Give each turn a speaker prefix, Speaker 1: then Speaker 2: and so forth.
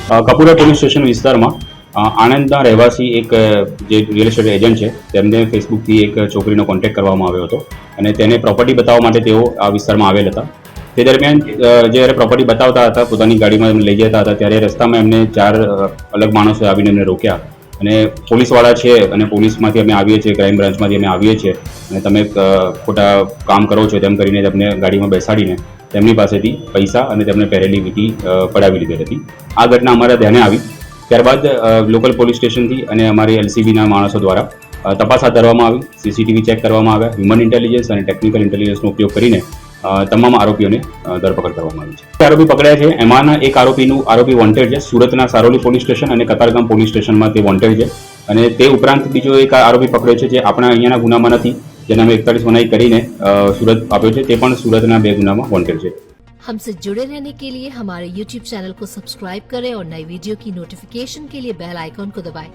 Speaker 1: કપૂરા police station વિસ્તારમાં આણંદના રહેવાસી એક જે રિયલ એસ્ટેટ એજન્ટ છે તેમને ફેસબુકથી એક છોકરીનો કોન્ટેક્ટ કરવામાં આવ્યો હતો અને તેને પ્રોપર્ટી બતાવવા માટે તેઓ આ વિસ્તારમાં આવેલ હતા. તે દરમિયાન જ્યારે પ્રોપર્ટી બતાવતા હતા, પોતાની ગાડીમાં એમને લઈ જતા હતા, ત્યારે રસ્તામાં એમને 4 અલગ માણસો આવીને એમને રોક્યા અને પોલીસવાળા છે અને પોલીસમાંથી અમે આવીએ છીએ, ક્રાઇમ બ્રાન્ચમાંથી અમે આવીએ છીએ અને તમે ખોટા કામ કરો છો તેમ કરીને તેમને ગાડીમાં બેસાડીને તેમની પાસેથી પૈસા અને તેમને પહેરેલી વીંટી પડાવી લીધેલી હતી. આ ઘટના અમારા ધ્યાને આવી. ત્યારબાદ લોકલ પોલીસ સ્ટેશનથી અને અમારી LCBના માણસો દ્વારા તપાસ હાથ ધરવામાં આવી, CCTV ચેક કરવામાં આવ્યા, હ્યુમન ઇન્ટેલિજન્સ અને ટેકનિકલ ઇન્ટેલિજન્સનો ઉપયોગ કરીને તમામ આરોપીઓને ધરપકડ કરવામાં આવી છે. આરોપી પકડ્યા છે, એમાંના એક આરોપી વોન્ટેડ છે. સુરતના સારોલી પોલીસ સ્ટેશન અને કતારગામ પોલીસ સ્ટેશનમાં તે વોન્ટેડ છે અને તે ઉપરાંત બીજો એક આરોપી પકડ્યો છે જે આપણા અહીંયાના ગુનામાં નથી, જેને અમે 41 મનાઈ કરીને સુરત આપ્યો છે. તે પણ સુરતના 2 ગુનામાં वॉन्टेड છે.
Speaker 2: हमसे जुड़े रहने के लिए हमारे YouTube चैनल को सब्सक्राइब करें और नई वीडियो की नोटिफिकेशन के लिए बेल आइकॉन को दबाएं